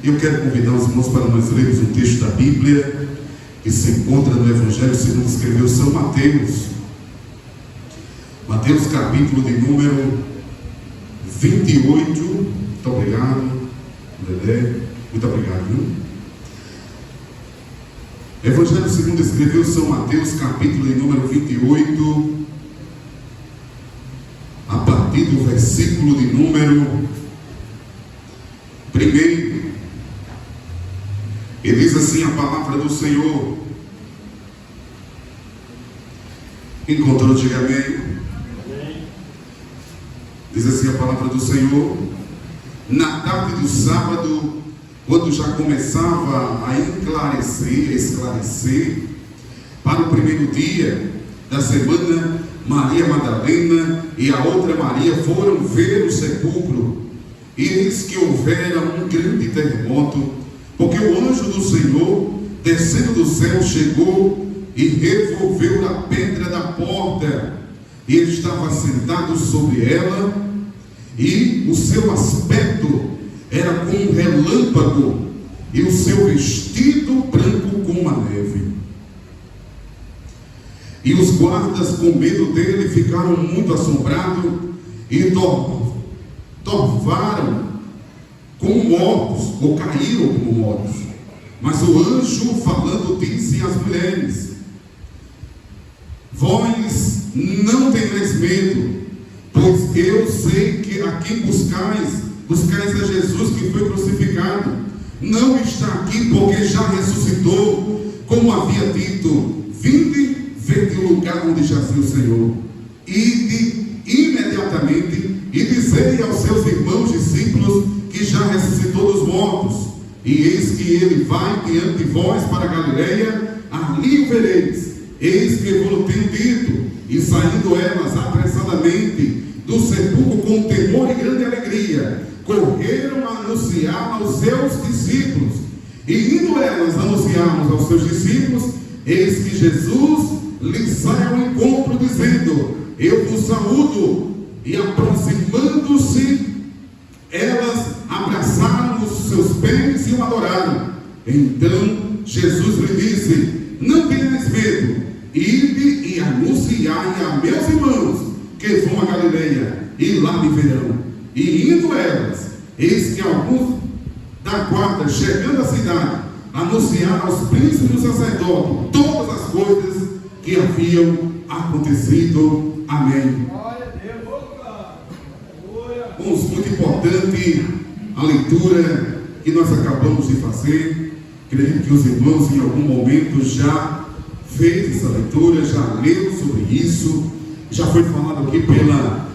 E eu quero convidar os irmãos para nós lermos um texto da Bíblia que se encontra no Evangelho segundo escreveu São Mateus. Mateus capítulo de número 28. Muito obrigado, Dedé. Muito obrigado, viu? Evangelho segundo escreveu São Mateus capítulo de número 28, a partir do versículo de número 1. E diz assim a palavra do Senhor. Encontrou, diga amém. Amém. Diz assim a palavra do Senhor. Na tarde do sábado, quando já começava a esclarecer, para o primeiro dia da semana, Maria Madalena e a outra Maria foram ver o sepulcro. E eis que houvera um grande terremoto, porque o anjo do Senhor, descendo do céu, chegou e revolveu a pedra da porta, e estava sentado sobre ela, e o seu aspecto era como um relâmpago, e o seu vestido branco como a neve. E os guardas, com medo dele, ficaram muito assombrados e torvaram como mortos, ou caíram como mortos. Mas o anjo, falando, disse às mulheres: vós não tenhais medo, pois eu sei que a quem buscais a Jesus que foi crucificado. Não está aqui, porque já ressuscitou, como havia dito. Vinde, vede o lugar onde jazia o Senhor. Ide imediatamente e dizei aos seus irmãos discípulos que já ressuscitou dos mortos. E eis que ele vai diante de vós para a Galileia, ali o vereis. Eis que eu vos tenho dito. E saindo elas apressadamente do sepulcro com temor e grande alegria, correram a anunciar aos seus discípulos. E indo elas anunciarmos aos seus discípulos, eis que Jesus lhes sai ao encontro, dizendo: eu vos saúdo. E aproximando-se, elas abraçaram os seus pés e o adoraram. Então Jesus lhe disse: não tenhais medo, ide e anunciai a meus irmãos que vão a Galileia, e lá me verão. E indo elas, eis que alguns da guarda, chegando à cidade, anunciaram aos príncipes dos sacerdotes todas as coisas que haviam acontecido. Amém. Muito importante a leitura que nós acabamos de fazer. Creio que os irmãos em algum momento já fez essa leitura, já leu sobre isso, já foi falado aqui pela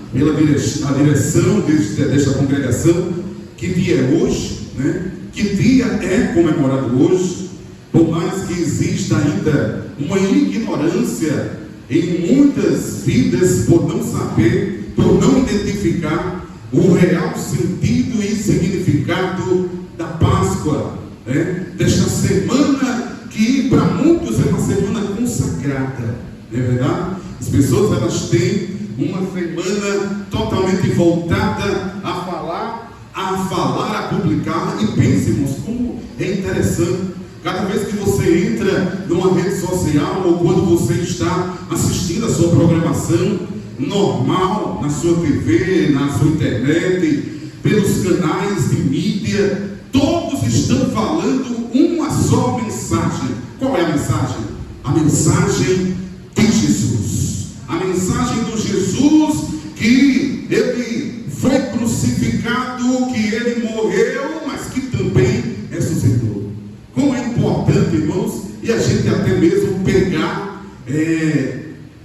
direção desta congregação, que dia é hoje, né? Que dia é comemorado hoje, por mais que exista ainda uma ignorância em muitas vidas por não saber, por não identificar o real sentido e significado da Páscoa, né? Desta semana que para muitos é uma semana consagrada, não é verdade? As pessoas, elas têm uma semana totalmente voltada a falar, a publicar. E pense, irmãos, como é interessante. Cada vez que você entra numa rede social, ou quando você está assistindo a sua programação normal, na sua TV, na sua internet, pelos canais de mídia, todos estão falando uma só mensagem. Qual é a mensagem? A mensagem de Jesus. A mensagem do Jesus que ele foi crucificado, que ele morreu, mas que também ressuscitou. Como é importante, irmãos, e a gente até mesmo pegar,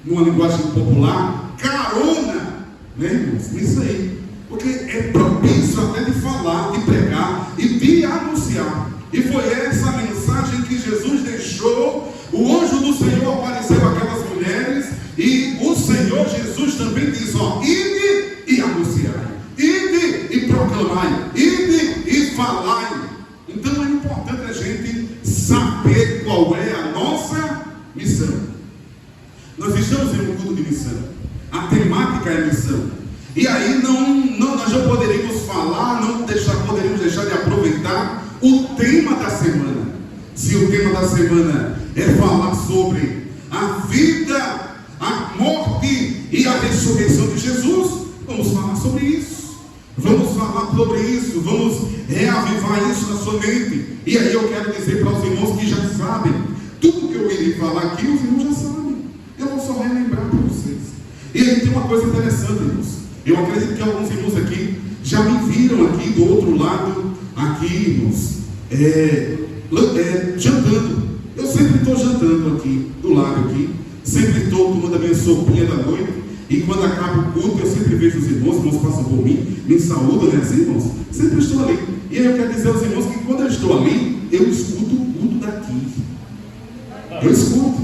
numa linguagem popular, carona, né, irmãos? Isso aí. Porque é propício até de falar, de pregar e de anunciar. E foi essa mensagem que Jesus deixou. O anjo do Senhor apareceu àquelas mulheres, e o Senhor Jesus também diz: ó, ide e anunciai, ide e proclamai, ide e falai. Então é importante a gente saber qual é a nossa missão. Nós estamos em um culto de missão. A temática é missão. E aí nós já poderíamos falar, poderíamos deixar de aproveitar o tema da semana. Se o tema da semana é falar sobre a vida, a morte e a ressurreição de Jesus, vamos falar sobre isso. Vamos falar sobre isso, vamos reavivar isso na sua mente. E aí eu quero dizer para os irmãos que já sabem, tudo que eu irei falar aqui, os irmãos já sabem. Eu vou só relembrar para vocês. E aí tem uma coisa interessante, irmãos. Eu acredito que alguns irmãos aqui já me viram aqui do outro lado, aqui, irmãos, jantando. Eu sempre estou jantando aqui, do lado aqui. Sempre estou tomando a minha sopinha da noite. E quando acaba o culto, eu sempre vejo os irmãos passam por mim, me saúdam, né, assim, irmãos? Sempre estou ali. E aí eu quero dizer aos irmãos que quando eu estou ali, eu escuto o culto daqui. Eu escuto.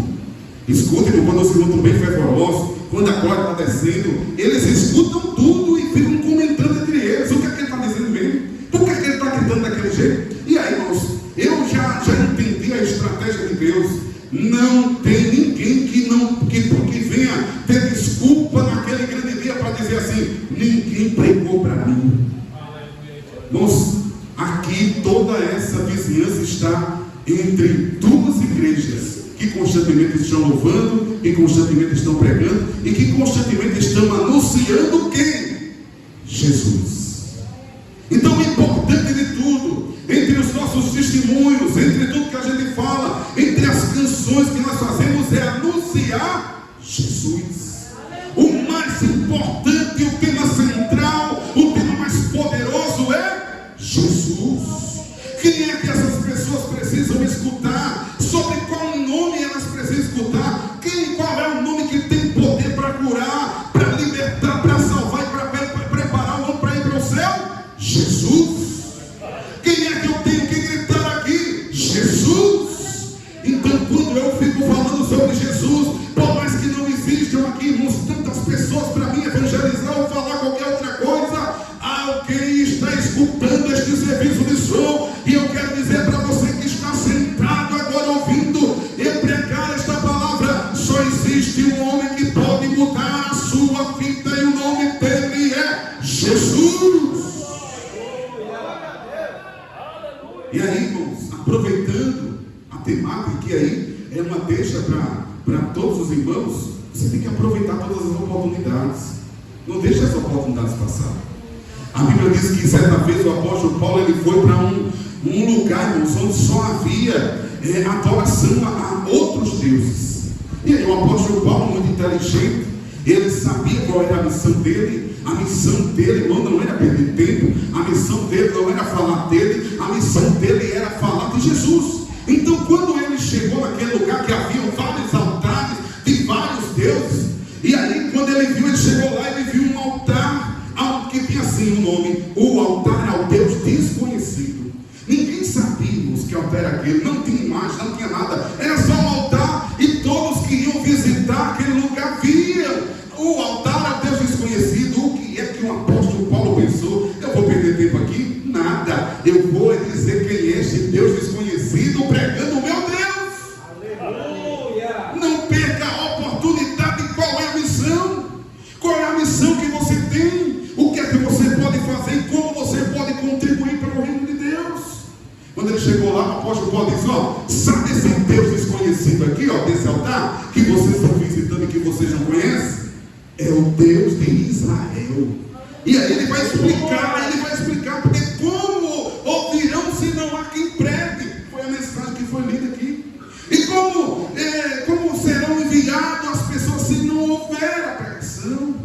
Escuto, quando os irmãos estão bem fervorosos, quando a glória está descendo, eles escutam tudo e ficam comentando entre eles. O que é que ele está dizendo mesmo? Por que é que ele está gritando daquele jeito? E aí, irmãos, eu já entendi a estratégia de Deus. Não tem ninguém que venha ter desculpa naquele grande dia para dizer assim: ninguém pregou para mim. Nós, aqui, toda essa vizinhança está entre duas igrejas que constantemente estão louvando, que constantemente estão pregando e que constantemente estão anunciando quem? Jesus. Então, o importante de tudo, entre os nossos testemunhos, entre tudo que a gente fala, entre as canções que nós fazemos, é anunciar Jesus. O mais importante, o tema central, o tema mais poderoso é Jesus. Quem é que essas pessoas precisam escutar? Sobre qual nome elas precisam escutar? Qual é o nome que tem poder para curar, para libertar, para salvar e para preparar o homem para ir para o céu? Jesus. Quem é que eu tenho que gritar aqui? Jesus. Então, quando eu fico falando sobre Jesus, por mais que não existam aqui, irmãos, tantas pessoas para mim evangelizar ou falar qualquer outra coisa, alguém está escutando este serviço de som. E eu quero dizer para você que está sentado agora ouvindo eu pregar esta palavra: só existe um homem que pode mudar a sua vida, e o nome dele é Jesus. E aí, irmãos, aproveitando a temática, que aí é uma deixa para todos os irmãos, você tem que aproveitar todas as oportunidades. Não deixe as oportunidades passar. A Bíblia diz que certa vez o apóstolo Paulo ele foi para um lugar, irmãos, onde só havia adoração a outros deuses. E aí o apóstolo Paulo, muito inteligente, ele sabia qual era a missão dele. A missão dele, irmão, não era perder tempo. A missão dele não era falar dele. A missão dele era falar de Jesus. Então, quando ele chegou naquele lugar que havia vários altares de vários deuses, e aí quando ele viu, ele chegou lá e ele viu um altar que tinha assim o nome: o altar ao Deus desconhecido. Ninguém sabia que altar era aquele, não tinha imagem, não tinha nada, era só um altar, e todos que iam visitar aquele lugar viam o altar ao Deus desconhecido. O que é que o apóstolo Paulo pensou? Eu vou perder tempo aqui? Nada, eu vou dizer quem é este Deus desconhecido, pregando o meu Deus. Aleluia. Não perca a oportunidade. Qual é a missão? Qual é a missão que você tem? O que é que você pode fazer e como você pode contribuir para o reino de Deus? Quando ele chegou lá, o apóstolo Paulo disse: sabe esse Deus desconhecido aqui, desse altar, que vocês estão visitando e que vocês não conhecem? É o Deus de Israel. E aí ele vai explicar, porque como ouvirão se não há quem pregue? Foi a mensagem que foi lida aqui. E como serão enviadas as pessoas se não houver a pregação?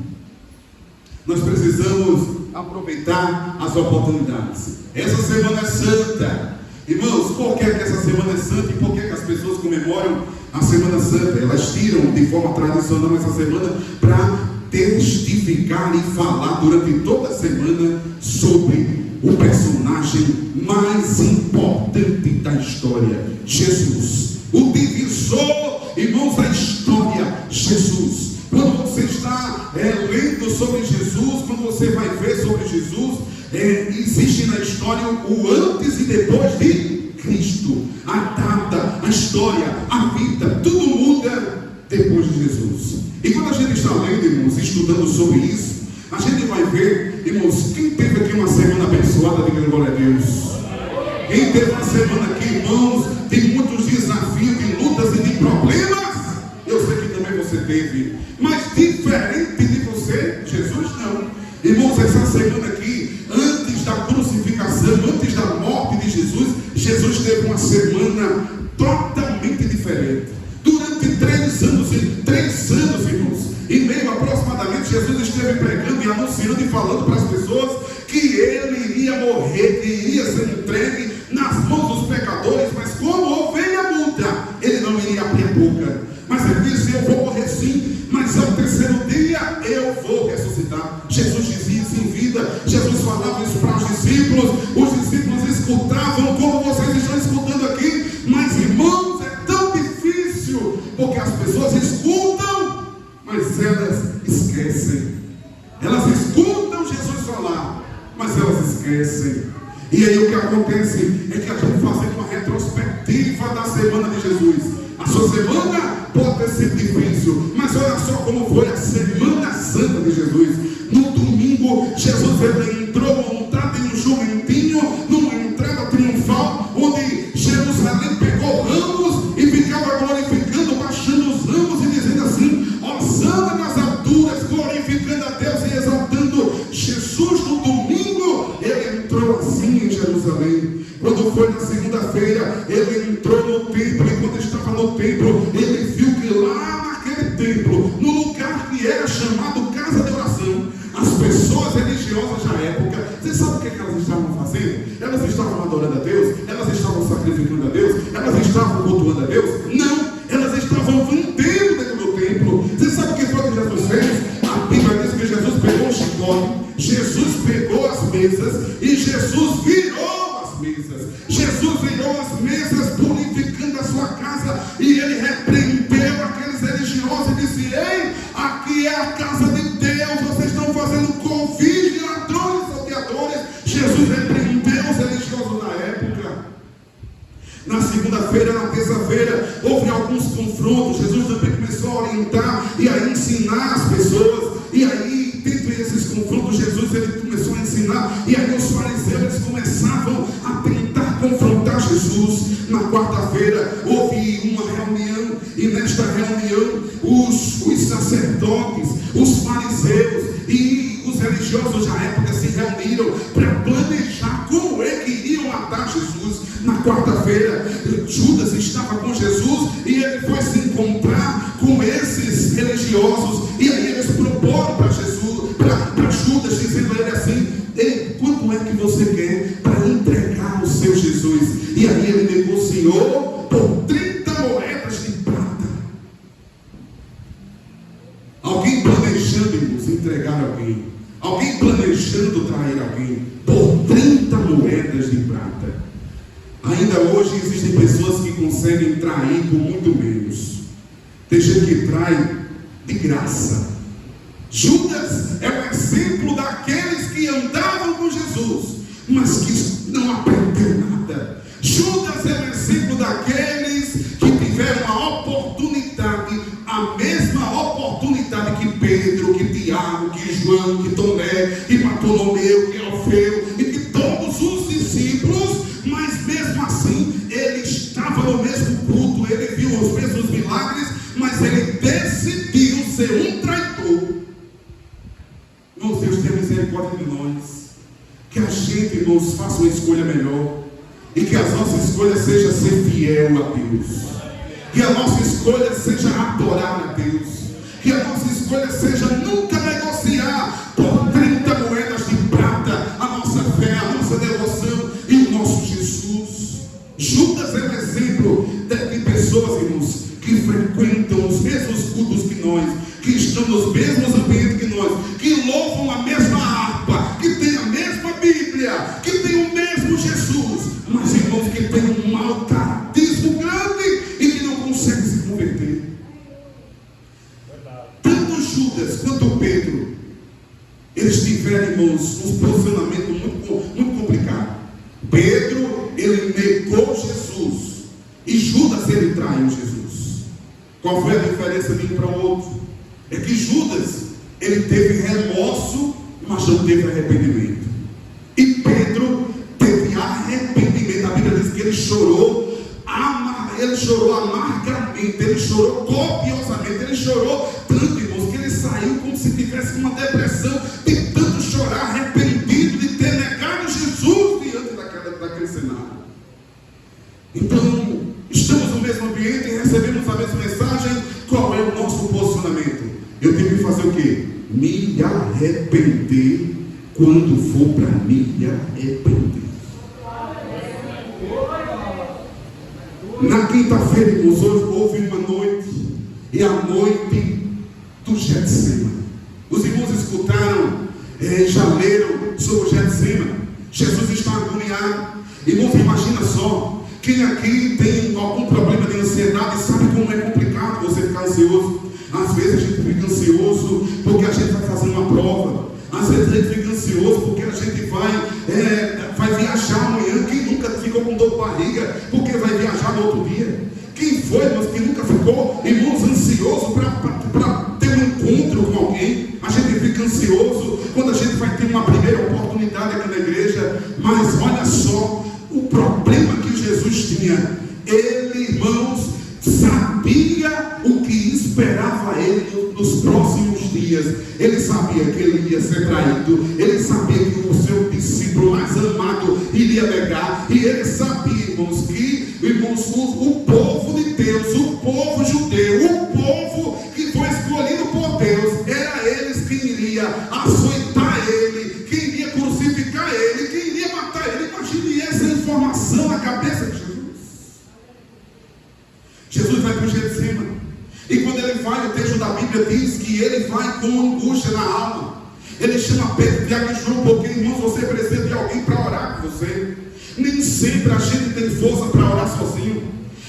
Nós precisamos aproveitar as oportunidades. Essa semana é santa. Irmãos, por que essa semana é santa e por que as pessoas comemoram a Semana Santa? Elas tiram de forma tradicional essa semana para testificar e falar durante toda a semana sobre o personagem mais importante da história, Jesus. O divisor, irmãos, da história, Jesus. Quando você está lendo sobre Jesus, quando você vai ver sobre Jesus, existe na história o antes e depois de Cristo. A data, a história, a vida, tudo muda depois de Jesus. E quando a gente está lendo, irmãos, estudando sobre isso, a gente vai ver, irmãos, quem teve aqui uma semana abençoada, diga glória a Deus. Quem teve uma semana aqui, irmãos, de muitos desafios, de lutas e de problemas. Eu sei que também você teve, mas diferente de você, Jesus não. Irmãos, essa semana aqui, antes da crucificação, antes da morte de Jesus, Jesus teve uma semana totalmente diferente. Durante 3 anos, irmãos, em meio aproximadamente, Jesus esteve pregando e anunciando e falando para as pessoas que ele iria morrer, que iria ser entregue nas mãos dos pecadores, mas como ovelha muda, ele não iria abrir a boca. Mas ele disse: eu vou morrer sim, mas ao 3º dia eu vou ressuscitar. Jesus dizia isso em vida, Jesus falava isso para os discípulos escutavam como vocês estão escutando aqui. Mas irmãos, é tão difícil, porque as pessoas escutam, mas elas esquecem. Elas escutam Jesus falar, mas elas esquecem. E aí o que acontece é que a gente fazendo uma retrospectiva da semana de Jesus. A sua semana pode ter sido difícil, mas olha só como foi a Semana Santa de Jesus. No domingo, Jesus entrou montado em um jumentinho, numa entrada triunfal, onde Jerusalém pegou ramos e ficava glorificando, baixando os ramos e dizendo assim: hosana nas alturas, glorificando a Deus e exaltando Jesus. No domingo, ele entrou assim em Jerusalém. Quando foi na segunda-feira, ele entrou no templo, e quando estava no templo, ele viu que lá naquele templo, no lugar que era chamado casa de oração, as pessoas religiosas da época, você sabe o que elas estavam fazendo? Elas estavam adorando a Deus? Elas estavam sacrificando a Deus? Elas estavam cultuando a Deus? Não, elas estavam vendendo dentro do templo. Você sabe o que foi que Jesus fez? A Bíblia diz que Jesus pegou o chicote, Jesus pegou as mesas e Jesus virou as mesas. Jesus virou as mesas, purificando a sua casa, e ele repreendeu aqueles religiosos e disse: ei, aqui é a casa de Deus, vocês estão fazendo convite de ladrões, salteadores. Jesus repreendeu os religiosos da época. Na segunda-feira, na terça-feira, houve alguns confrontos. Jesus também começou a orientar e a ensinar as pessoas. E aí, dentro desses confrontos, Jesus ele começou a ensinar. E aí os fariseus eles começavam a tentar confrontar Jesus. Na quarta-feira houve uma reunião, e nesta reunião os sacerdotes, os fariseus e os religiosos da época se reuniram para planejar como é que iriam matar Jesus. Na quarta-feira, Judas estava com Jesus e ele foi se encontrar com esses religiosos, e aí eles proporam para Jesus, para Judas, dizendo a ele assim: ei, quanto é que você quer para entregar o seu Jesus? E aí ele negociou por 30 moedas de prata. Alguém planejando, irmãos, entregar alguém, alguém planejando trair alguém por 30 moedas de prata. Ainda hoje existem pessoas que conseguem trair por muito menos. Tem gente que trai de graça. Judas é um exemplo daqueles que andavam com Jesus, mas que não aprenderam nada. Judas é um exemplo daqueles que tiveram a oportunidade, a mesma oportunidade que Pedro, que Tiago, que João, que Tomé, que Bartolomeu, que Alfeu e que todos os discípulos, mas mesmo assim ele estava no mesmo culto, ele viu os mesmos milagres, mas ele decidiu ser um traidor. Irmãos, Deus tenha misericórdia de nós. Que a gente, irmãos, faça uma escolha melhor, e que as nossas escolhas seja ser fiel a Deus, que a nossa escolha seja adorar a Deus, que a nossa escolha seja nunca negociar por 30 moedas de prata a nossa fé, a nossa devoção e o nosso Jesus. Judas é um exemplo de pessoas, irmãos, que frequentam os mesmos cultos que nós, que estão nos mesmos ambientes que nós, que louvam a mesma harpa, que tem a mesma Bíblia, que tem o mesmo Jesus, mas irmãos, que tem um mau caratismo grande e que não consegue se converter. Tanto Judas quanto Pedro, eles tiveram, irmãos, um posicionamento muito complicado. Pedro, ele negou Jesus, e Judas, ele traiu Jesus. Qual foi a diferença de um para o outro? É que Judas, ele teve remorso, mas não teve arrependimento. E Pedro teve arrependimento. A Bíblia diz ele chorou amargamente, ele chorou copiosamente, ele chorou tanto, irmãos, que ele saiu como se tivesse uma depressão, de tanto chorar, arrependido de ter negado Jesus diante daquele cenário. Então, estamos no mesmo ambiente e recebemos a mesma mensagem. Qual é o nosso posicionamento? Eu tenho que fazer o quê? Me arrepender quando for para me arrepender. Na quinta-feira, irmãos, hoje houve uma noite, e a noite do Getsemane. Os irmãos escutaram, já leram sobre o Getsemane. Jesus está agoniado. Irmãos, imagina só, quem aqui tem algum problema de ansiedade sabe como é complicado você ficar ansioso. Às vezes a gente fica ansioso porque a gente vai fazer uma prova. Às vezes a gente fica ansioso porque a gente vai viajar amanhã. Quem nunca ficou com dor de barriga porque vai viajar no outro dia? Quem foi, mas que nunca ficou, irmãos, ansioso para ter um encontro com alguém? A gente fica ansioso quando a gente vai ter uma primeira oportunidade aqui na igreja. Mas olha só, o problema que Jesus tinha, ele, irmãos, sabia o que esperava ele nos próximos dias. Ele sabia que ele ia ser traído, ele sabia que o seu discípulo mais amado iria negar, e ele sabia, irmãos, que o povo de Deus, o povo judeu, o povo que foi escolhido por Deus, era eles quem iria açoitar ele, quem iria crucificar ele, quem iria matar ele. Imagine essa informação na cabeça de Jesus. Jesus vai para o Getsemane, e quando ele vai, o texto da Bíblia diz que ele vai com angústia na alma. Ele chama Pedro, Tiago e João, porque, irmãos, você precisa de alguém para orar com você. Nem sempre a gente tem força para orar sozinho.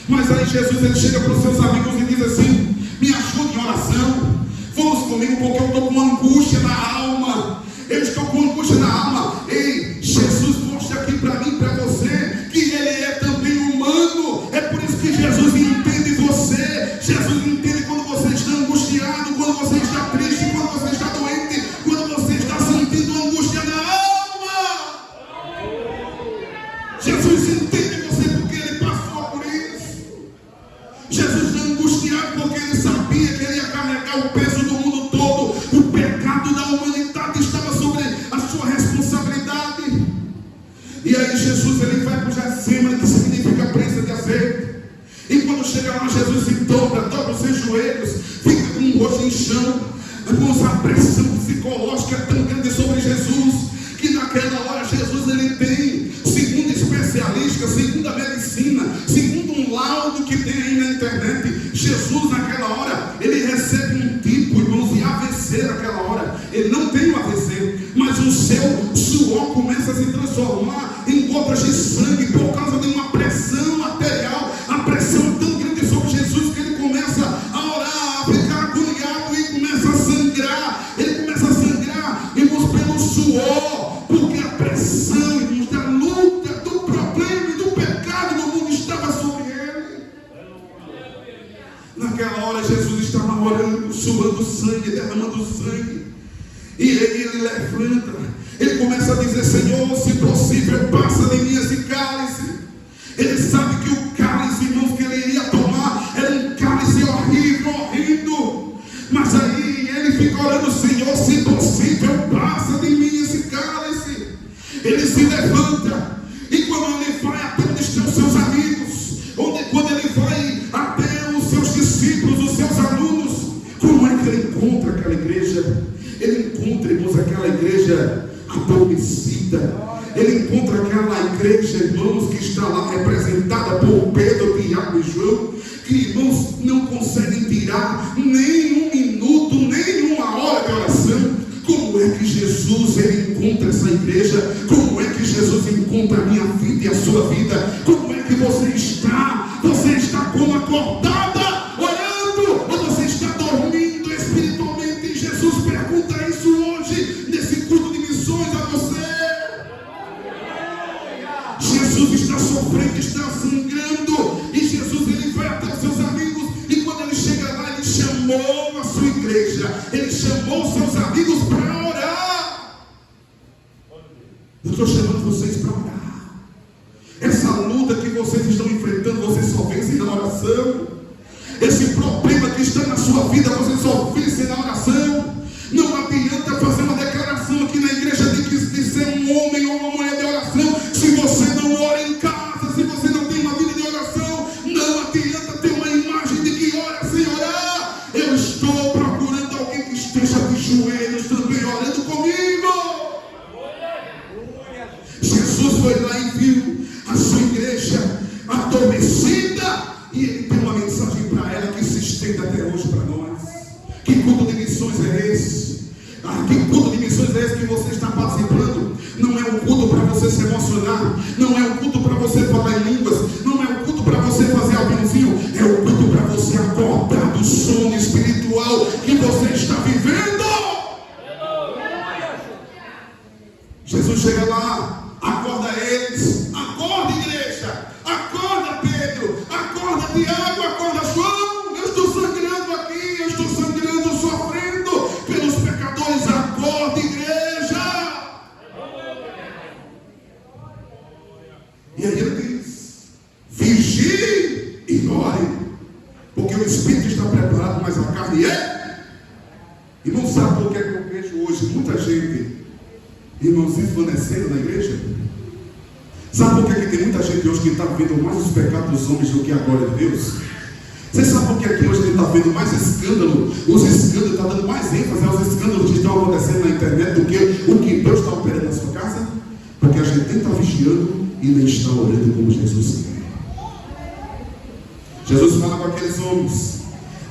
Mas aí Jesus, ele chega para os seus amigos e diz assim: me ajude em oração, vamos comigo, porque eu estou com angústia na alma. Eu estou com angústia na alma. Ei, Jesus mostra aqui para mim, para você, que ele é também humano. É por isso que Jesus entende você. Jesus entende quando você está angustiado, quando você está triste, quando você está doente, quando você está sentindo angústia na alma. Jesus entende você porque ele passou por isso. Jesus está angustiado porque ele sabia que ele ia carregar o peso do mundo todo. O pecado da humanidade estava sobre a sua responsabilidade. E aí Jesus, ele vai para o Getsemane, que significa prensa de azeite. E quando chega lá, Jesus se dobra os seus joelhos, fica com o rosto em chão. Irmãos, a pressão psicológica é tão grande sobre Jesus, que naquela hora Jesus, ele tem, segundo especialistas, segundo a medicina, segundo um laudo que tem aí na internet, Jesus naquela hora, ele recebe um tipo, irmãos, de AVC naquela hora. Ele não tem um AVC, mas o seu suor começa a se transformar em gotas de sangue por causa de uma pressão arterial. A pressão tão grande sobre Jesus que ele começa a orar, a ficar agoniado e começa a sangrar. Ele começa a sangrar, irmãos, pelo suor, porque a pressão, irmãos, da luta, do problema e do pecado no mundo estava sobre ele. Naquela hora Jesus estava orando, suando sangue, derramando sangue. E ele levanta, ele começa a dizer: Senhor, se possível, passa de mim esse cálice. Ele sabe que o cálice, irmãos, que ele iria tomar era um cálice horrível, horrível. Mas aí ele fica orando: Senhor, se possível, passa de mim esse cálice. Ele se levanta, e quando ele vai até onde estão os seus amigos, quando ele vai até os seus discípulos, os seus alunos, como é que ele encontra aquela igreja? Ele encontra, irmãos, aquela igreja adormecida. Ele encontra aquela igreja, irmãos, que está lá representada por Pedro, Tiago e João, que, irmãos, não conseguem tirar nem um minuto, nem uma hora de oração. Como é que Jesus, ele encontra essa igreja? Como é que Jesus encontra a minha vida e a sua vida? Como é que você está? Você está como acordada, orando, ou você está dormindo espiritualmente? E Jesus pergunta isso hoje, nesse culto de missões, a você. Jesus está sofrendo, está sangrando, e Jesus, ele vai até os seus amigos, e quando ele chega lá, ele chamou a sua igreja, ele chamou os seus amigos para orar. Eu estou chamando vocês para orar. Essa luta que você vida você só vence na oração. Não adianta fazer uma declaração aqui na igreja de ser um homem ou uma mulher de oração, se você não ora em casa, se você não tem uma vida de oração. Não adianta ter uma imagem de que ora sem orar. Eu estou procurando alguém que esteja de joelhos também orando comigo. Jesus foi lá e viu a sua igreja adormecida, e ele tem uma mensagem para ela que se estende até hoje para nós. Que culto de missões é esse? Que culto de missões é esse que você está participando? Não é um culto para você se emocionar, não é um culto para você falar em línguas, não é um culto para você fazer algozinho, é um culto para você acordar do sono espiritual que você está vivendo. Jesus chega lá, acorda eles. Acorda, igreja, acorda, Pedro, acorda, Tiago, acorda, João. Eu estou sangrando aqui, eu estou sangrando, sofrendo pelos pecadores. Acorda, igreja. E aí ele diz: vigie e ore, porque o espírito está preparado, mas a carne é. E não sabe por que eu vejo hoje muita gente, irmãos, esvanecendo na igreja? Sabe por que tem muita gente hoje que está vendo mais os pecados dos homens do que a glória de Deus? Você sabe por que aqui hoje ele está vendo mais escândalo? Os escândalos, está dando mais ênfase aos escândalos que estão acontecendo na internet do que o que Deus está operando na sua casa? Porque a gente nem está vigiando e nem está orando como Jesus quer. Jesus fala com aqueles homens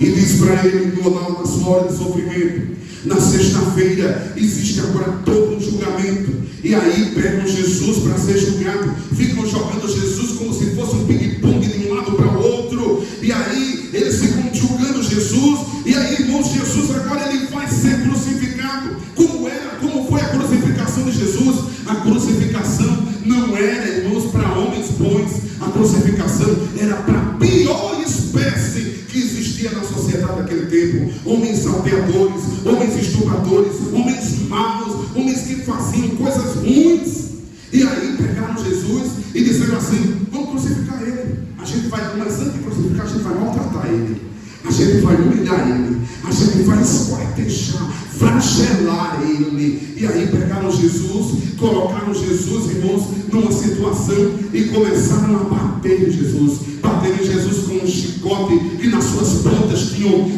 e diz para ele, na sua hora de sofrimento: na sexta-feira existe agora todo um julgamento. E aí pegam Jesus para ser julgado, ficam jogando Jesus como se fosse um ping-pong de um lado para o outro. E aí eles ficam julgando Jesus. E aí, irmãos, Jesus agora ele vai ser crucificado. Como foi a crucificação de Jesus? A crucificação não era, irmãos, para homens bons. A crucificação era para a pior espécie que existia na sociedade daquele tempo. Homens salteadores, homens estupradores, homens maus, homens que faziam coisas ruins. E aí pegaram Jesus e disseram assim: vamos crucificar ele. A gente vai, mas antes de crucificar, a gente vai maltratar ele, a gente vai humilhar ele, a gente vai esquartejar, flagelar ele. E aí pegaram Jesus, colocaram Jesus, irmãos, numa situação e começaram a bater em Jesus. Bater em Jesus com um chicote que nas suas pontas tinham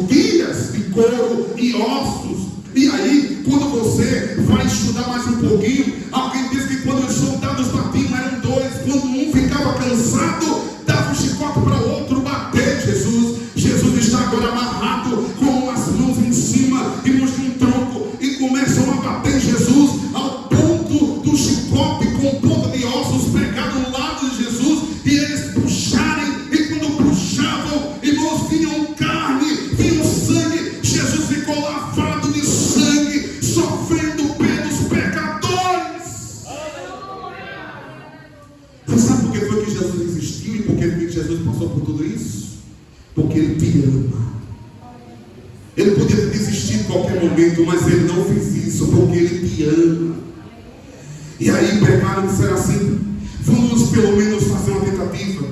tiras de couro e ossos. E aí, quando você vai estudar mais um pouquinho, alguém diz que quando os soldados batiam eram dois. Quando um ficava cansado, dava um chicote para o outro bater Jesus. Jesus está agora amarrado com as mãos em cima e de um tronco, e começam a bater Jesus ao ponto do chicote com ponta de ossos pegado no lado de Jesus, e eles puxarem, e quando puxavam, irmãos, vinham carne, vinham sangue. Jesus ficou lavado de sangue, sofrendo pelos pecadores. Você sabe por que foi que Jesus existiu e por que Jesus passou por tudo isso? Porque Ele te ama. Ele podia desistir em qualquer momento, mas Ele não fez isso, porque Ele te ama. E aí pegaram e disseram assim: vamos pelo menos fazer uma tentativa.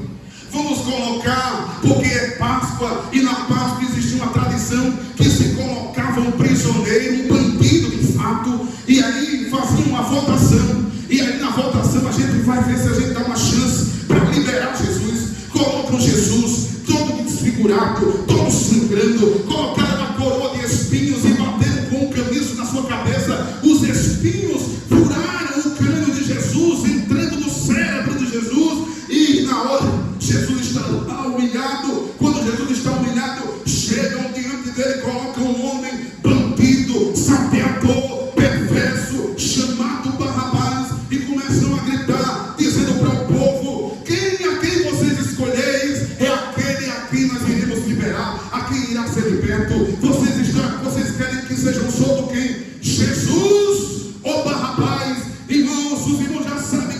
Vamos colocar, porque é Páscoa, e na Páscoa existia uma tradição que se colocava um prisioneiro, um bandido de fato, e aí faziam uma votação. E aí na votação a gente vai ver se a gente dá uma chance para liberar Jesus. Colocam Jesus todo desfigurado, todo sangrando, colocaram uma coroa de espinhos e bateram com um caniço na sua cabeça. Os espinhos furaram o crânio de Jesus, entrando no cérebro de Jesus. E na hora Jesus está lá humilhado. Quando Jesus está humilhado, chegam diante dele, colocam um homem bandido, salteador, perverso, chamado Barrabás, e começam a gritar, dizendo para o povo: a quem vocês escolheis é aquele a quem nós iremos liberar, a quem irá ser liberto. Vocês querem que sejam soltos quem? Jesus ou Barrabás? Irmãos, os irmãos já sabem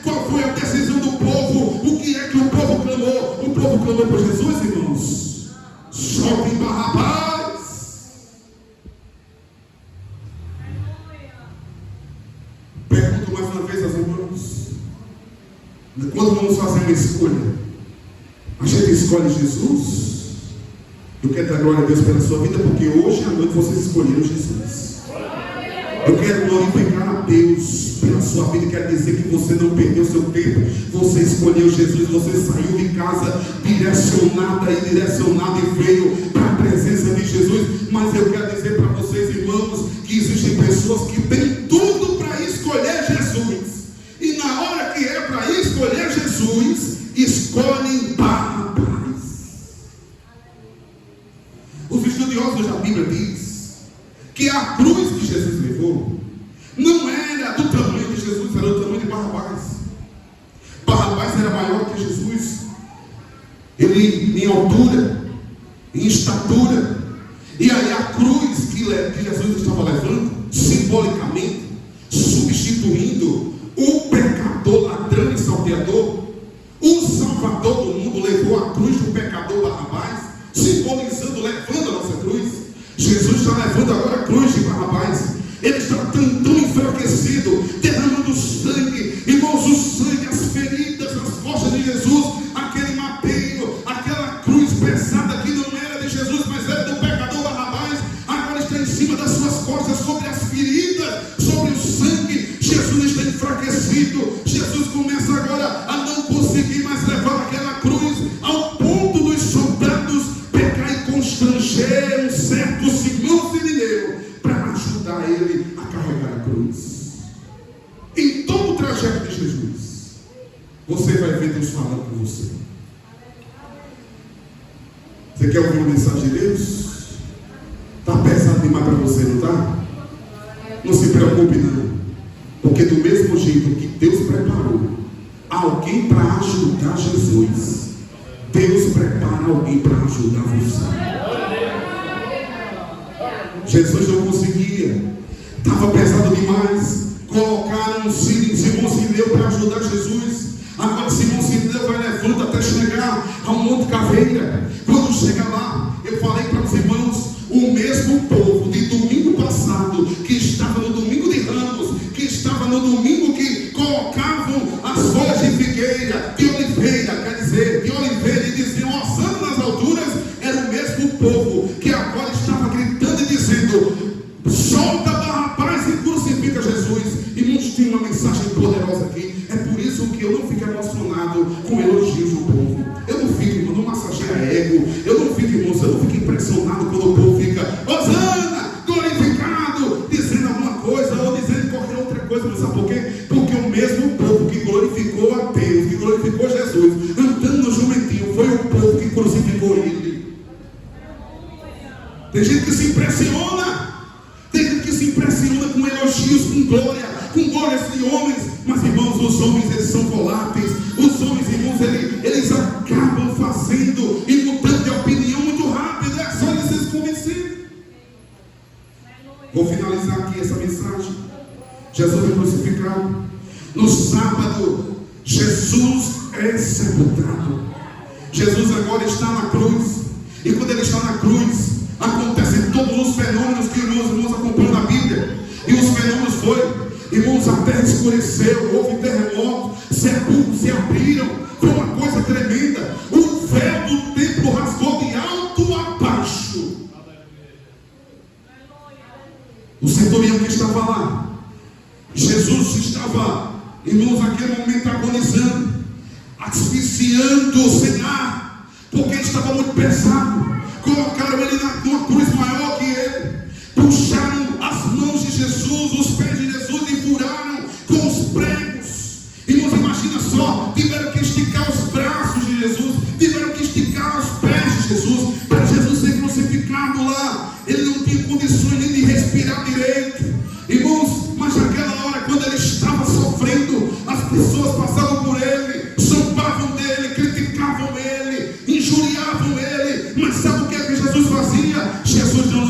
qual foi a decisão do povo. O que é que o povo clamou? O povo clamou por Jesus, irmãos. Soltem Barrabás. Pergunto mais uma vez aos irmãos: quando vamos fazer uma escolha, a gente escolhe Jesus? Eu quero dar glória a Deus pela sua vida, porque hoje à noite vocês escolheram Jesus. Eu quero glorificar a Deus pela sua vida. Quero dizer que você não perdeu seu tempo. Você escolheu Jesus. Você saiu de casa direcionada e veio para a presença de Jesus. Mas eu quero dizer para vocês, irmãos, que existem pessoas que têm tudo para escolher Jesus. E na hora que é para escolher Jesus, escolhem Barrabás. Os estudiosos da Bíblia dizem que a cruz que Jesus levou não era do tamanho de Jesus, era do tamanho de Barrabás. Barrabás era maior que Jesus. Ele em altura, em estatura. E aí a cruz que Jesus estava levando, simbolicamente, substituindo o pecador, ladrão e salteador, o Salvador do mundo levou a cruz do pecador Barrabás, simbolizando, levando a nossa cruz. Jesus está levando agora a cruz de Barrabás. Ele está tão enfraquecido, derramando sangue, irmãos, o sangue, as feridas, as costas de Jesus, aquele madeiro, aquela cruz pesada que não era de Jesus, mas era do pecador Barrabás, agora está em cima das suas costas, sobre as feridas, sobre o sangue. Jesus está enfraquecido. Jesus começa agora a não conseguir mais levar aquela cruz, ao ponto dos soldados pegar e constranger um certo Simão Sirineu para ajudar ele a carregar a cruz. Em todo o trajeto de Jesus, você vai ver Deus falando com você. Você quer ouvir uma mensagem de Deus? Está pesado demais para você, não está? Não se preocupe não, porque do mesmo jeito que Deus preparou alguém para ajudar Jesus, Deus prepara alguém para ajudar você. Jesus não conseguia, estava pesado demais. Colocaram Simão Sirineu para ajudar Jesus. Agora Simão Sirineu vai levando até chegar ao Monte Caveira. Quando chega lá, eu falei para os irmãos, o mesmo povo de domingo passado, que estava no domingo de Ramos, que estava no domingo que colocavam as folhas de figueira, de oliveira, quer dizer, de oliveira, e diziam Hosana nas alturas, era o mesmo povo que agora estava gritando e dizendo: solta Barrabás e crucifica Jesus. Irmãos, tem uma mensagem poderosa aqui. É por isso que eu não fico emocionado com elogios do povo. Eu não fico, irmão, não massageia ego. Eu não fico, irmãos, eu não fico impressionado quando o povo fica Hosana, glorificado, dizendo alguma coisa ou dizendo qualquer outra coisa. Mas sabe por quê? Porque o mesmo povo que glorificou a Deus, que glorificou Jesus, andando no jumentinho, foi o povo que crucificou ele. Tem gente que se impressiona. Tem gente que se impressiona com elogios, com glórias de homens. Mas, irmãos, os homens, eles são voláteis. Os homens, irmãos, eles acabam fazendo e mudando de opinião muito rápido. É só eles se convencerem. Vou finalizar aqui essa mensagem. Jesus foi crucificado. No sábado, Jesus é sepultado. Jesus agora está na cruz. E quando ele está na cruz, acontecem todos os fenômenos que os irmãos acompanham na Bíblia. E os fenômenos foram, irmãos, a terra escureceu, houve terremoto, sepulcros se abriram, foi uma coisa tremenda. O véu do templo rasgou de alto a baixo. O centurião que estava lá, Jesus estava, irmãos, naquele momento agonizando, asfixiando o cenário, porque estava muito pesado. Colocaram ele numa cruz maior que ele, puxaram as mãos de Jesus, os pés de Jesus e furaram com os pregos. Irmãos, imagina só, tiveram que esticar os braços de Jesus, tiveram que esticar os pés de Jesus, para Jesus ser crucificado lá. Ele não tinha condições nem de respirar direito. Irmãos, mas naquela hora, quando ele estava sofrendo, as pessoas passavam por ele, zombavam dele, criticavam ele, injuriavam ele. Mas sabe o que é que Jesus fazia? Jesus não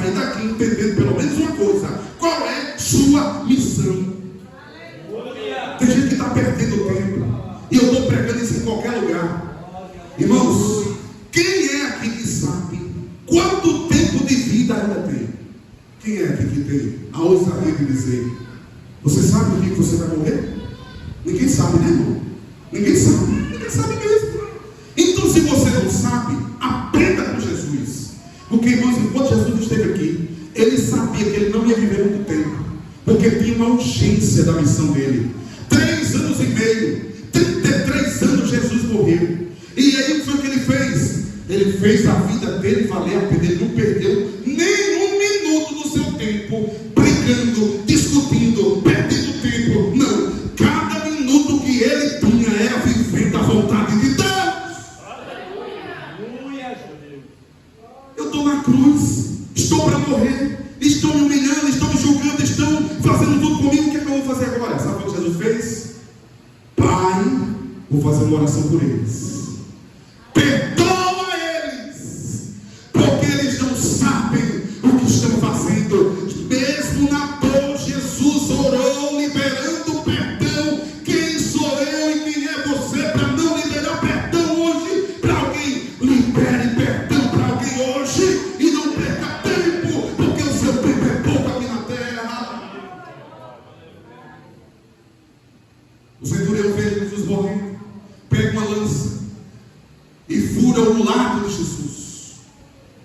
sair daqui entendendo pelo menos uma coisa: qual é sua missão? Tem gente que está perdendo tempo, e eu estou pregando isso em qualquer lugar. Irmãos, quem é aqui que sabe quanto tempo de vida ainda tem? Quem é aqui que tem a ousadia de dizer: você sabe o que você vai morrer? Ninguém sabe, né, irmão? Ninguém sabe mesmo. Então, se você não sabe, aprenda com Jesus. Porque, irmãos, enquanto Jesus esteve aqui, ele sabia que ele não ia viver muito tempo, porque tinha uma urgência da missão dele. 3 anos e meio, 33 anos Jesus morreu. E aí o que foi que ele fez? Ele fez a vida dele valer a pena. Ele não perdeu nem um minuto do seu tempo brigando, discutindo, perdendo tempo. Não, cada minuto que ele tinha era vivendo a vontade de Deus. Eu estou na cruz, estou para morrer, estão me humilhando, estão me julgando, estão fazendo tudo comigo. O que é que eu vou fazer agora? Sabe o que Jesus fez? Pai, vou fazer uma oração por eles. Perdoa eles, porque eles não sabem o que estão fazendo. Mesmo na dor, Jesus orou, liberando perdão. Quem sou eu e quem é você para não liberar perdão hoje para alguém? Libere perdão para alguém hoje e não perca tempo, porque o seu tempo é pouco aqui na terra. O centurião vê Jesus morrendo, pega uma lança e fura o lado de Jesus.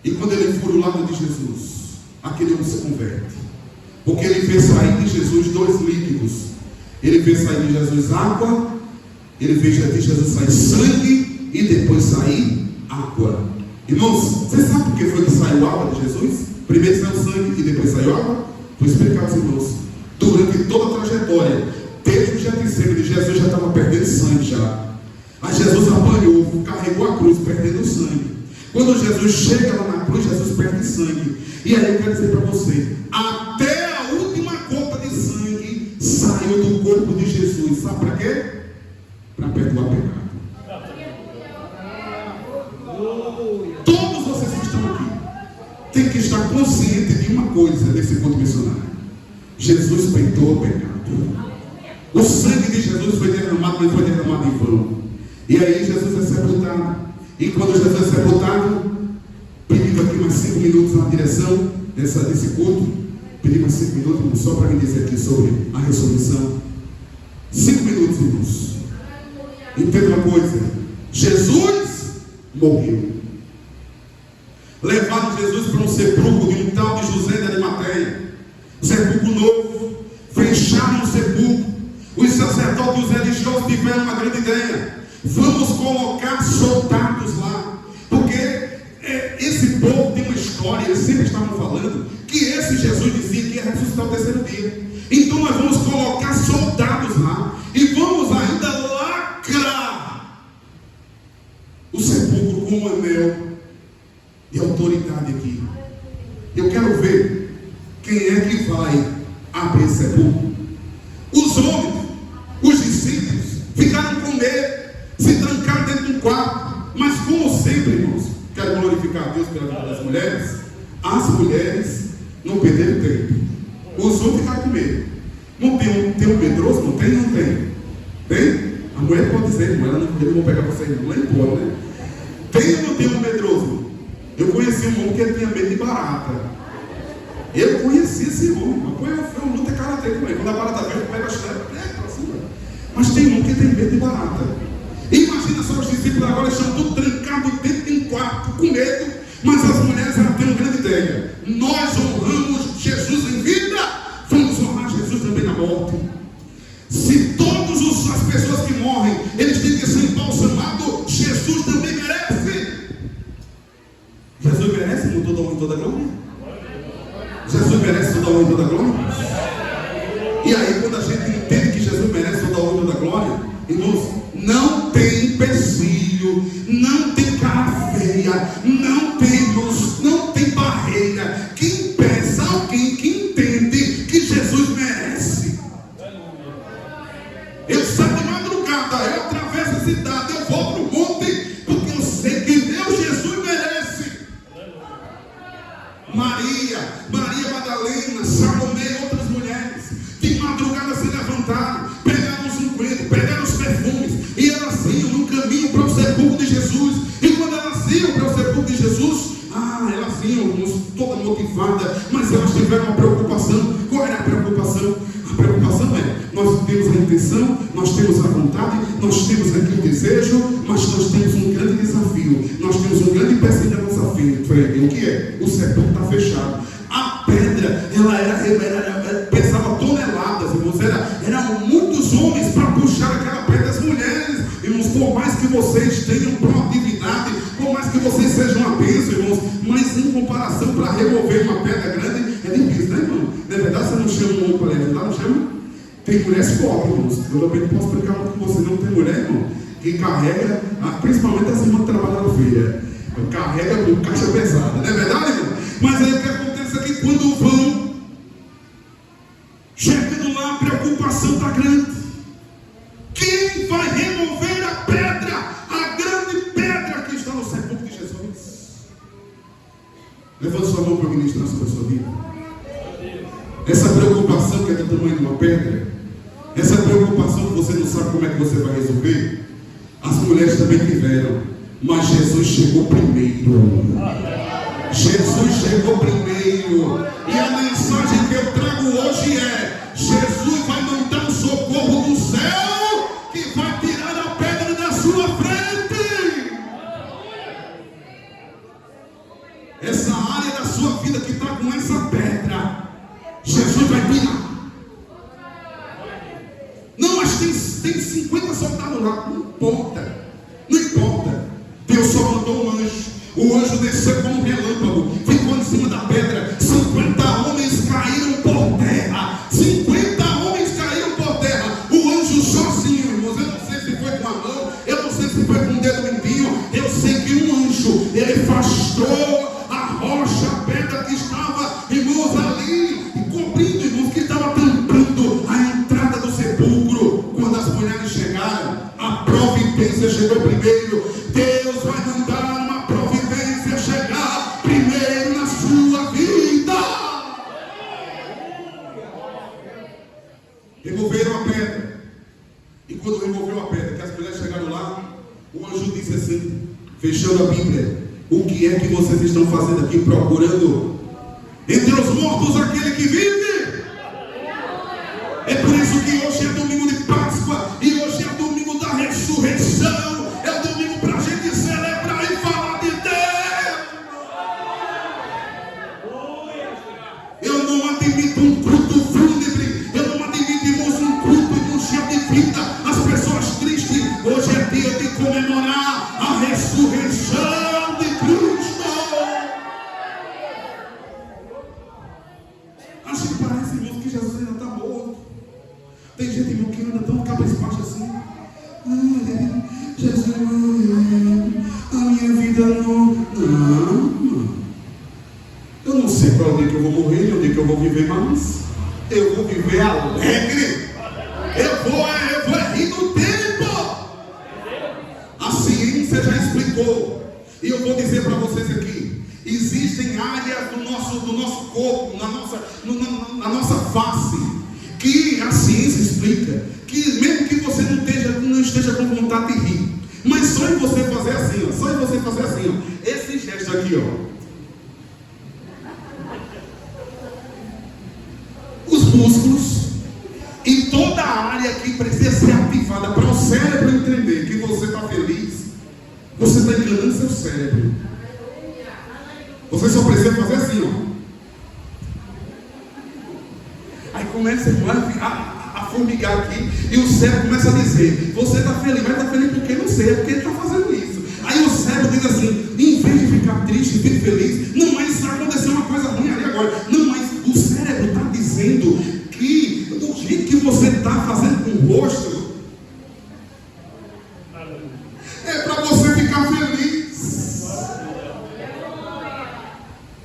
E quando ele fura o lado de Jesus, aquele homem se converte, porque ele fez sair de Jesus 2 líquidos. Ele fez sair de Jesus água, ele fez de Jesus sair sangue e depois sair água. Irmãos, você sabe por que foi que saiu água de Jesus? Primeiro saiu sangue e depois saiu água? Vou explicar aos irmãos. Durante toda a trajetória, desde o Getsemane, Jesus já estava perdendo sangue já. Aí Jesus apanhou, carregou a cruz, perdendo sangue. Quando Jesus chega lá na cruz, Jesus perde sangue. E aí eu quero dizer para você, até a última gota de sangue saiu do corpo de Jesus. Sabe para quê? Para perdoar pecado. Todos vocês que estão aqui têm que estar conscientes de uma coisa nesse ponto missionário: Jesus perdoou o pecado. O sangue de Jesus foi derramado, mas foi derramado em vão. E aí Jesus é sepultado. E quando Jesus é sepultado, pedindo aqui mais 5 minutos na direção desse culto. Pedi mais 5 minutos só para me dizer aqui sobre a ressurreição. 5 minutos, irmãos. Entenda uma coisa: Jesus morreu. Levaram Jesus para um sepulcro de um tal de José de Arimateia. Sepulcro novo. Fecharam o sepulcro. Os sacerdotes e os religiosos tiveram uma grande ideia: vamos colocar soldados lá, porque esse povo tem uma história. Eles sempre estavam falando que esse Jesus dizia que ia ressuscitar o 3º dia. Então nós vamos colocar soldados lá e vamos ainda lacrar o sepulcro com um anel de autoridade aqui. Eu quero ver quem é que vai abrir esse sepulcro. Os homens, os discípulos, ficaram com medo, se trancaram dentro de um quarto. Mas como sempre, irmãos, quero glorificar a Deus pela vida das mulheres. As mulheres não perderam tempo. Os homens ficaram com medo. Não tem um medroso? Não tem? Não tem. Tem? A mulher pode dizer, irmão, ela não vou pegar vocês, não é pode, né? Tem ou não tem um medroso? Eu conheci um homem que tinha medo de barata. Eu conheci esse homem, mas foi um luta karatê com ele. Quando a barata veio, pega a chave, pra cima. Mas tem um que tem medo de barata. Imagina só, os discípulos agora estão tudo trancados dentro de um quarto, com medo. Mas as mulheres já têm uma grande ideia: nós honramos Jesus em vida, vamos honrar Jesus também na morte. Se todas as pessoas que morrem, eles têm que ser embalsamados, Jesus também merece. Jesus merece com toda a honra e toda a glória? Jesus merece toda a honra e toda a glória? E aí, quando a gente entende que Jesus merece toda a honra e toda a glória, irmãos, não tem empecilho, não tem cara feia, não tem barreira que impeça alguém que entende que Jesus merece. Eu saio de madrugada, eu atravesso a cidade, eu vou para o monte, porque eu sei que meu Jesus merece. Maria Madalena, Salomé e outras mulheres, de madrugada se levantaram, pegaram os ungüentos, pegaram os perfumes, e elas iam no caminho para o sepulcro de Jesus. E quando elas iam para o sepulcro de Jesus, elas iam toda motivada, mas elas tiveram uma preocupação. Qual era a preocupação? A preocupação é: nós temos a intenção, nós temos a vontade, nós temos aqui o desejo, mas nós temos um grande desafio, nós temos um grande empecilho na nossa frente. O que é? O sepulcro está fechado. A pedra, ela pesava toneladas, irmãos. Eram muitos homens para puxar aquela pedra. As mulheres, irmãos, por mais que vocês tenham proatividade, por mais que vocês sejam uma bênção, irmãos, mas em comparação, para remover uma pedra grande, é difícil, né, irmão? Na verdade, você não chama um homem para levantar, não chama? Tem mulheres pobres, irmãos. Eu também posso explicar com você. Não tem mulher, irmão, que carrega, principalmente as irmãs que trabalham na feira, carrega com caixa pesada, não é verdade, irmão? Mas aí o que acontece é que quando vão chegando lá, a preocupação está grande. Quem vai remover a pedra, a grande pedra que está no sepulcro de Jesus? Levante sua mão para ministrar sobre a sua vida. Essa preocupação que é do tamanho de uma pedra, essa preocupação que você não sabe como é que você vai resolver, as mulheres também tiveram, mas Jesus chegou primeiro. Jesus chegou primeiro. E a mensagem que eu trago hoje é: Jesus vai mandar um socorro do céu que vai tirar a pedra da sua frente. Essa área da sua vida que está com essa pedra, Jesus vai tirar. Não, mas tem 50 soldados lá. Não importa. Não importa. Deus só mandou um anjo. O anjo desceu como um relâmpago, ficou em cima da pedra. 50 homens caíram por terra. 50 homens caíram por terra. O anjo sozinho, irmãos. Eu não sei se foi com a mão, eu não sei se foi com o dedo mindinho. Eu sei que um anjo, ele afastou a rocha, a pedra que estava, irmãos, ali, cobrindo, irmãos, que estava tampando a entrada do sepulcro. Quando as mulheres chegaram, a providência chegou primeiro. Deus vai mandar uma providência chegar primeiro na sua vida. Removeram a pedra. E quando removeu a pedra, que as mulheres chegaram lá, o anjo disse assim, fechando a Bíblia: o que é que vocês estão fazendo aqui, procurando entre os mortos aquele que vive? É por isso que hoje é domingo de Páscoa, e hoje é domingo da ressurreição. É domingo para a gente celebrar e falar de Deus. Eu não admito um culto fúnebre. Eu não admito, irmãos, um culto cheio de vida, as pessoas tristes. Hoje é dia de comemorar a ressurreição de Cristo. Acho que parece, irmãos, que Jesus ainda está morto. Tem gente, irmão, que anda tão cabisbaixo assim. Jesus, a minha vida não. Eu não sei para onde que eu vou morrer, onde que eu vou viver mais. Eu vou viver alegre. Eu vou rir do tempo. A ciência já explicou. E eu vou dizer para vocês aqui: existem áreas do nosso corpo, na nossa face, que a ciência explica, que mesmo que você não esteja com vontade de rir, mas só em você fazer assim, ó, só em você fazer assim, ó, esse gesto aqui, ó, os músculos e toda a área que precisa ser ativada para o cérebro entender que você está feliz, você está enganando seu cérebro. Você só precisa fazer assim, ó. Aí começa a formigar aqui, e o cérebro começa a dizer: você está feliz, mas está feliz porque não sei, é porque ele está fazendo isso. Aí o cérebro diz assim: em vez de ficar triste, fique feliz. Não, mas aconteceu uma coisa ruim ali agora. Não, mas o cérebro está dizendo que do jeito que você está fazendo com o rosto, é para você ficar feliz.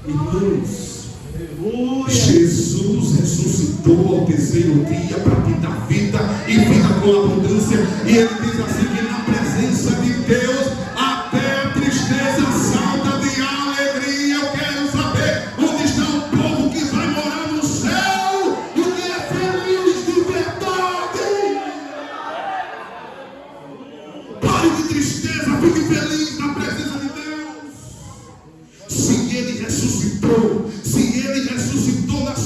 Irmãos, Jesus ressuscitou ao terceiro dia para te dar vida e vida com abundância. E ele diz assim que na presença de Deus até a tristeza salta de alegria. Eu quero saber onde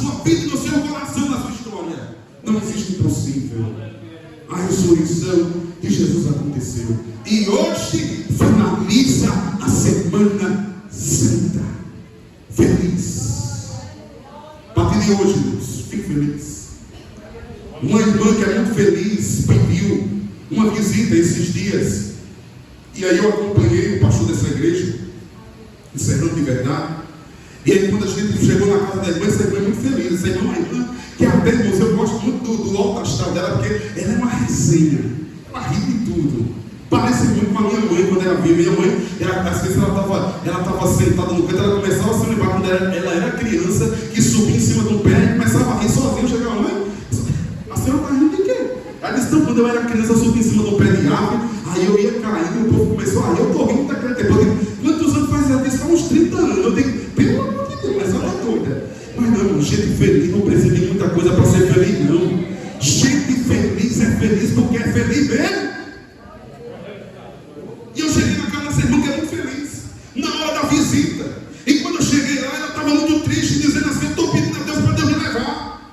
sua vida e no seu coração, na sua história. Não existe impossível. A ressurreição de Jesus aconteceu. E hoje finaliza a Semana Santa. Feliz. A partir de hoje, Deus, fique feliz. Uma irmã que é muito feliz pediu uma visita esses dias. E aí eu acompanhei o pastor dessa igreja, encerrando de verdade. E aí quando a gente chegou na casa da irmã, essa irmã é muito feliz. Essa irmã é uma irmã que até, irmãos, eu gosto muito do alto astral dela, porque ela é uma resenha. Ela ri de tudo. Parece muito com a minha mãe quando era viva. Minha mãe, às vezes ela estava sentada no canto, ela começava a se lembrar quando ela era criança, que subia em cima do pé e começava a rir sozinha. Chegava, mãe, a senhora está rindo de quê? Ela disse, não, quando eu era criança, eu subia em cima do pé de árvore, aí eu ia caindo, o povo começou a rir, eu estou rindo daquele tempo. Eu digo, quantos anos faz ela? Disse, há uns 30 anos. Eu digo, pelo amor de Deus, mas ela é doida. Mas não, gente feliz não precisa de muita coisa para ser feliz, não. Gente feliz é feliz porque é feliz mesmo. E eu cheguei na casa dessa irmã que é muito feliz, na hora da visita. E quando eu cheguei lá, ela estava muito triste, dizendo assim, eu estou pedindo a Deus para Deus me levar.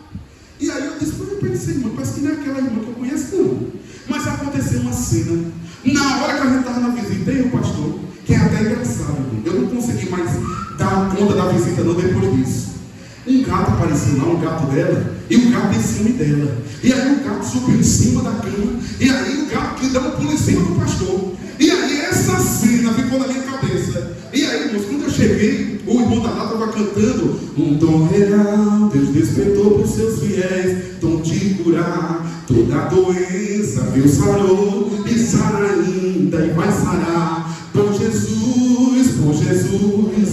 E aí eu disse, mas eu pensei, irmã, parece que não é aquela irmã que eu conheço, não. Mas aconteceu uma cena. Na hora que a gente estava na visita, eu, pastor, que é até engraçado, irmão. Eu não consegui mais dar conta da visita não depois disso. Um gato apareceu lá, um gato dela, e o gato em cima dela. E aí o gato subiu em cima da cama, e aí o gato que deu um pulo em cima do pastor. E aí essa cena ficou na minha cabeça. E aí, irmãos, quando eu cheguei, o irmão da lá estava cantando um dom real, Deus despertou para os seus fiéis, dom de curar toda doença, Deus sarou e sara ainda e vai sarar. Por Jesus,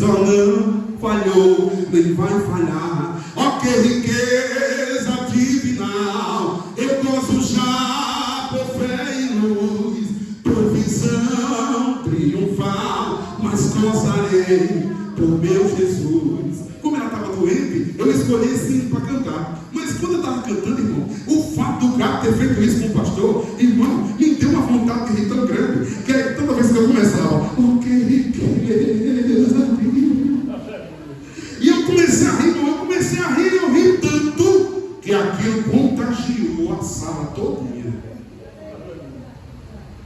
ó, não falhou, nem vai falhar. Ó, que riqueza divinal, eu gosto já por fé e luz, provisão triunfal, mas gozarei por meu Jesus. Como ela estava doente, eu escolhi esse hino para cantar. Mas quando eu estava cantando, irmão, o fato do gato ter feito isso com o pastor, irmão, me deu uma vontade de rir tão grande, que toda vez que eu começava, oh, que riqueza, e eu comecei a rir, irmão, eu ri tanto, que aquilo contagiou a sala todinha.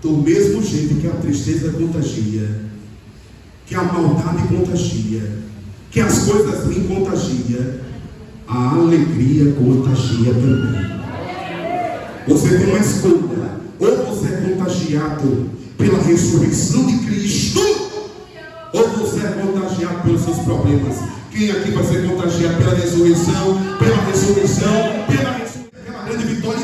Do mesmo jeito que a tristeza contagia, que a maldade contagia, que as coisas ruins contagia, a alegria contagia também. Você tem uma escolha: ou você é contagiado pela ressurreição de Cristo, ou você é contagiado pelos seus problemas. Quem aqui vai ser contagiado pela ressurreição, pela grande vitória